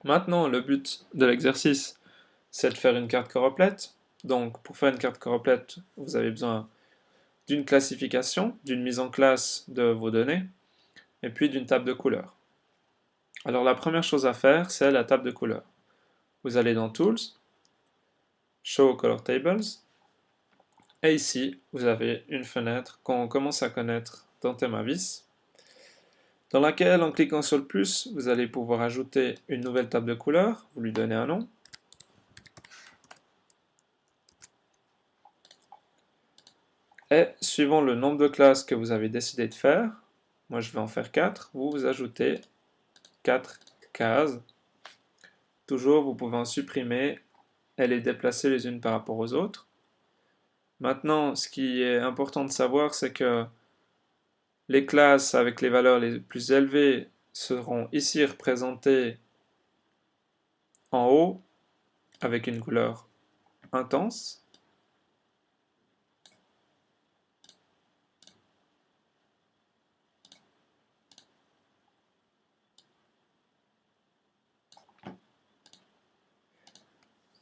Maintenant, le but de l'exercice, c'est de faire une carte choroplète. Donc, pour faire une carte choroplète, vous avez besoin d'une classification, d'une mise en classe de vos données, et puis d'une table de couleurs. Alors, la première chose à faire, c'est la table de couleurs. Vous allez dans Tools, Show Color Tables, et ici, vous avez une fenêtre qu'on commence à connaître dans Themavis, dans laquelle, en cliquant sur le plus, vous allez pouvoir ajouter une nouvelle table de couleurs, vous lui donnez un nom, et suivant le nombre de classes que vous avez décidé de faire, moi je vais en faire 4, vous ajoutez 4 cases. Toujours, vous pouvez en supprimer et les déplacer les unes par rapport aux autres. Maintenant, ce qui est important de savoir, c'est que les classes avec les valeurs les plus élevées seront ici représentées en haut avec une couleur intense.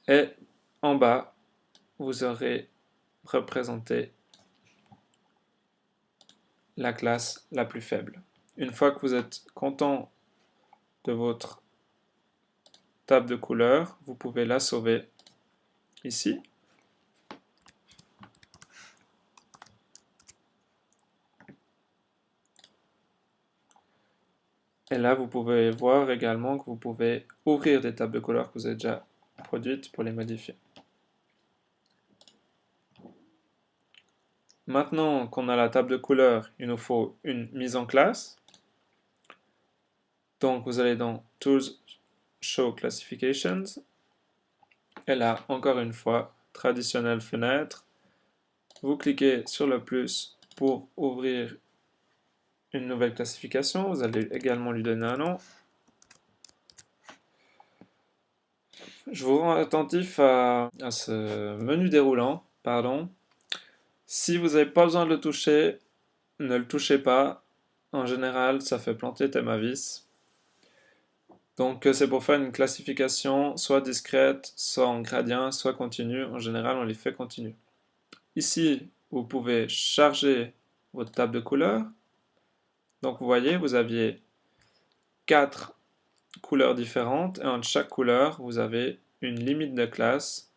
Et en bas, vous aurez représenté la classe la plus faible. Une fois que vous êtes content de votre table de couleurs, vous pouvez la sauver ici. Et là, vous pouvez voir également que vous pouvez ouvrir des tables de couleurs que vous avez déjà produites pour les modifier. Maintenant qu'on a la table de couleurs, il nous faut une mise en classe. Donc vous allez dans Tools, Show Classifications. Et là, encore une fois, traditionnelle fenêtre. Vous cliquez sur le plus pour ouvrir une nouvelle classification. Vous allez également lui donner un nom. Je vous rends attentif à ce menu déroulant. Pardon. Si vous n'avez pas besoin de le toucher, ne le touchez pas. En général, ça fait planter Themavis. Donc c'est pour faire une classification soit discrète, soit en gradient, soit continue. En général, on les fait continue. Ici, vous pouvez charger votre table de couleurs. Donc vous voyez, vous aviez 4 couleurs différentes et entre chaque couleur, vous avez une limite de classe.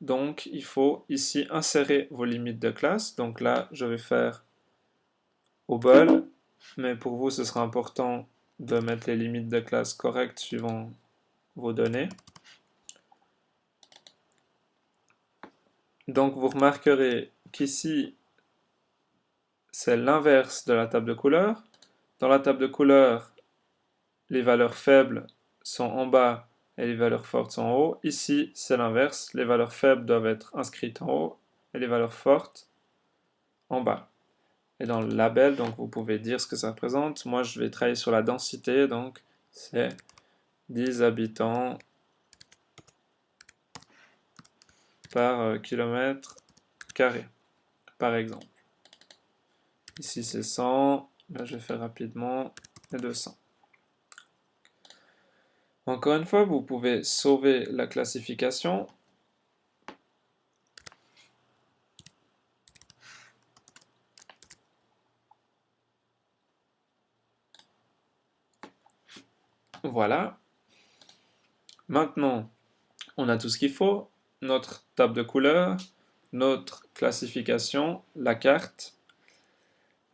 Donc il faut ici insérer vos limites de classe. Donc là, je vais faire au bol, mais pour vous, ce sera important de mettre les limites de classe correctes suivant vos données. Donc vous remarquerez qu'ici, c'est l'inverse de la table de couleurs. Dans la table de couleurs, les valeurs faibles sont en bas et les valeurs fortes sont en haut. Ici, c'est l'inverse. Les valeurs faibles doivent être inscrites en haut et les valeurs fortes en bas. Et dans le label, donc vous pouvez dire ce que ça représente. Moi, je vais travailler sur la densité, donc c'est 10 habitants par kilomètre carré, par exemple. Ici, c'est 100. Là, je vais faire rapidement et 200. Encore une fois, vous pouvez sauver la classification. Voilà. Maintenant, on a tout ce qu'il faut. Notre table de couleurs, notre classification, la carte.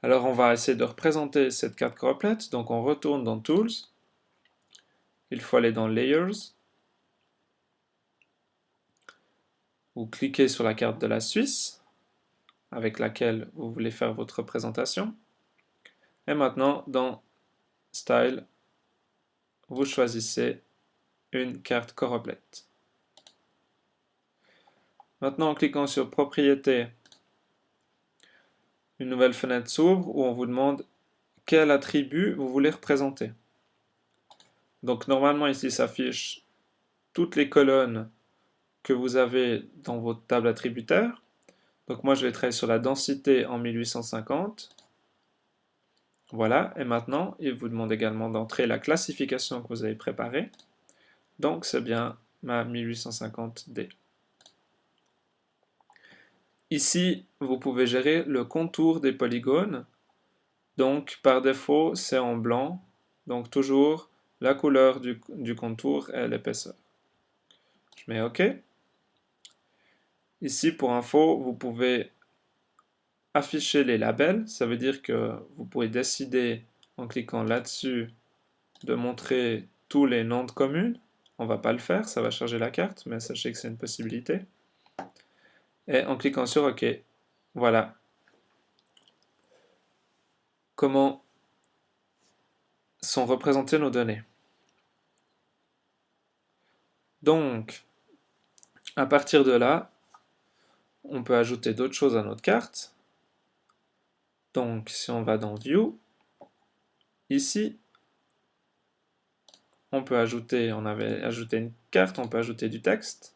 Alors, on va essayer de représenter cette carte complète. Donc, on retourne dans Tools. Il faut aller dans Layers. Vous cliquez sur la carte de la Suisse avec laquelle vous voulez faire votre représentation. Et maintenant, dans Style, vous choisissez une carte choroplète. Maintenant, en cliquant sur Propriétés, une nouvelle fenêtre s'ouvre où on vous demande quel attribut vous voulez représenter. Donc normalement ici s'affichent toutes les colonnes que vous avez dans votre table attributaire. Donc moi je vais travailler sur la densité en 1850. Voilà, et maintenant, il vous demande également d'entrer la classification que vous avez préparée. Donc, c'est bien ma 1850D. Ici, vous pouvez gérer le contour des polygones. Donc, par défaut, c'est en blanc. Donc, toujours la couleur du contour et l'épaisseur. Je mets OK. Ici, pour info, vous pouvez afficher les labels. Ça veut dire que vous pouvez décider, en cliquant là-dessus, de montrer tous les noms de communes. On ne va pas le faire, ça va charger la carte, mais sachez que c'est une possibilité. Et en cliquant sur OK, voilà comment sont représentées nos données. Donc, à partir de là, on peut ajouter d'autres choses à notre carte. Donc, si on va dans View, ici, on peut ajouter, on avait ajouté une carte, on peut ajouter du texte.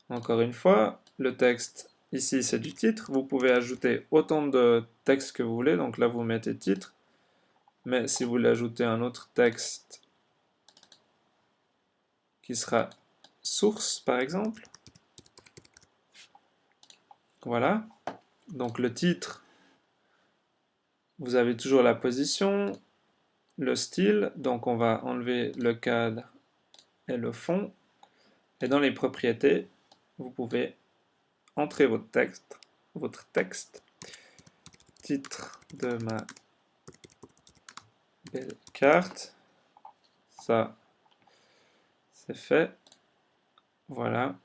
Encore une fois, le texte, ici, c'est du titre. Vous pouvez ajouter autant de texte que vous voulez. Donc là, vous mettez titre. Mais si vous voulez ajouter un autre texte qui sera source, par exemple, voilà. Donc le titre, vous avez toujours la position, le style. Donc on va enlever le cadre et le fond. Et dans les propriétés, vous pouvez entrer votre texte, titre de ma belle carte. Ça, c'est fait. Voilà.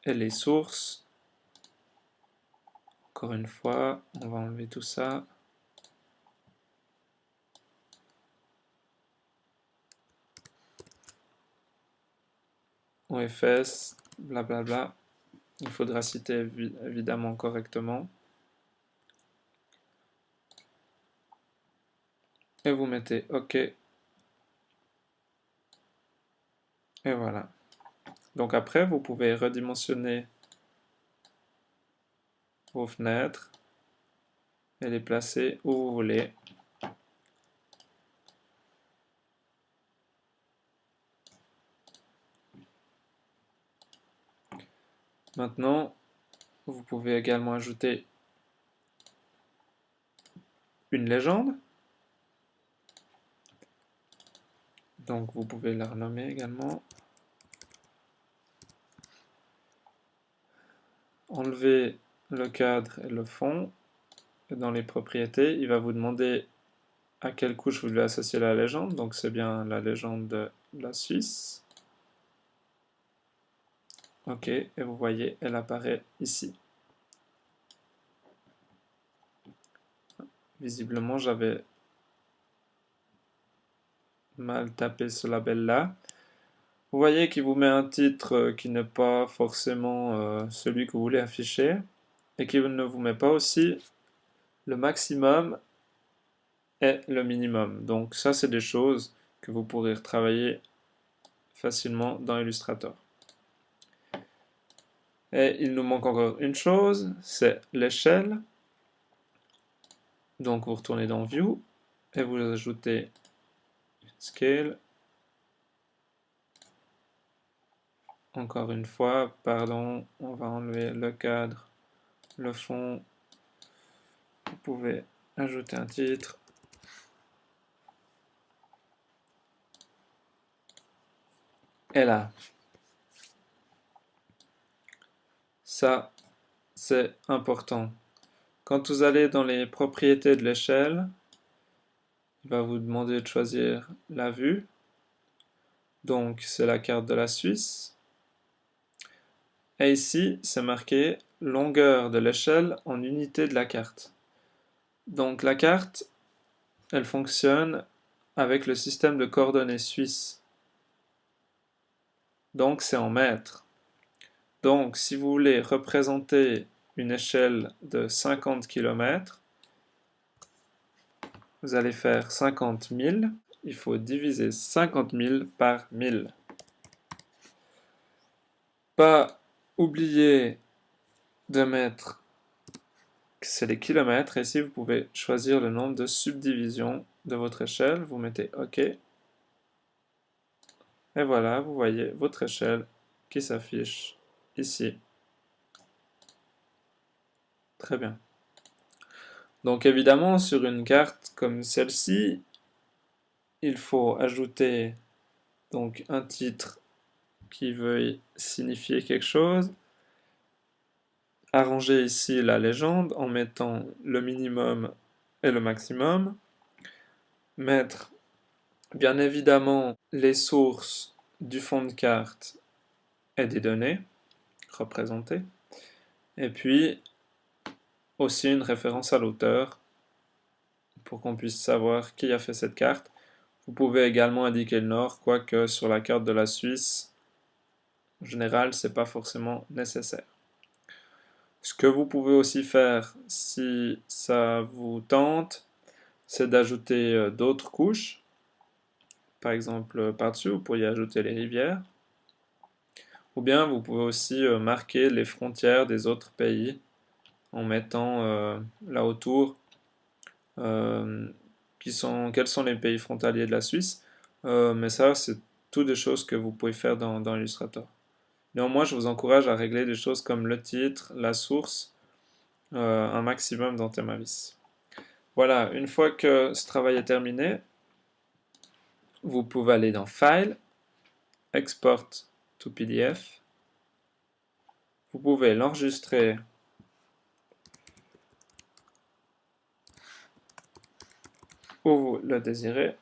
Et les sources. Encore une fois, on va enlever tout ça. OFS, blablabla. Il faudra citer évidemment correctement. Et vous mettez OK. Et voilà. Donc après, vous pouvez redimensionner vos fenêtres et les placer où vous voulez. Maintenant, vous pouvez également ajouter une légende. Donc vous pouvez la renommer également. Enlever le cadre et le fond. Et dans les propriétés, il va vous demander à quelle couche vous voulez associer la légende. Donc c'est bien la légende de la Suisse. OK, et vous voyez, elle apparaît ici. Visiblement, j'avais mal tapé ce label-là. Vous voyez qu'il vous met un titre qui n'est pas forcément celui que vous voulez afficher et qu'il ne vous met pas aussi le maximum et le minimum. Donc ça, c'est des choses que vous pourrez retravailler facilement dans Illustrator. Et il nous manque encore une chose, c'est l'échelle. Donc vous retournez dans View et vous ajoutez Scale. Encore une fois, pardon, on va enlever le cadre, le fond. Vous pouvez ajouter un titre. Et là, ça, c'est important. Quand vous allez dans les propriétés de l'échelle, il va vous demander de choisir la vue. Donc, c'est la carte de la Suisse. Et ici, c'est marqué longueur de l'échelle en unité de la carte. Donc, la carte, elle fonctionne avec le système de coordonnées suisse. Donc, c'est en mètres. Donc, si vous voulez représenter une échelle de 50 km, vous allez faire 50 000. Il faut diviser 50 000 par 1000. Pas oublier de mettre c'est les kilomètres. Et ici, vous pouvez choisir le nombre de subdivisions de votre échelle. Vous mettez OK. Et voilà, vous voyez votre échelle qui s'affiche ici. Très bien. Donc évidemment, sur une carte comme celle-ci, il faut ajouter donc un titre qui veuille signifier quelque chose. Arranger ici la légende en mettant le minimum et le maximum. Mettre bien évidemment les sources du fond de carte et des données représentées. Et puis aussi une référence à l'auteur pour qu'on puisse savoir qui a fait cette carte. Vous pouvez également indiquer le nord, quoique sur la carte de la Suisse, en général, c'est pas forcément nécessaire. Ce que vous pouvez aussi faire, si ça vous tente, c'est d'ajouter d'autres couches. Par exemple, par-dessus, vous pourriez ajouter les rivières. Ou bien vous pouvez aussi marquer les frontières des autres pays en mettant là autour quels sont les pays frontaliers de la Suisse. Mais ça, c'est toutes des choses que vous pouvez faire dans Illustrator. Néanmoins, je vous encourage à régler des choses comme le titre, la source, un maximum dans Themavis. Voilà, une fois que ce travail est terminé, vous pouvez aller dans File, Export to PDF. Vous pouvez l'enregistrer où vous le désirez.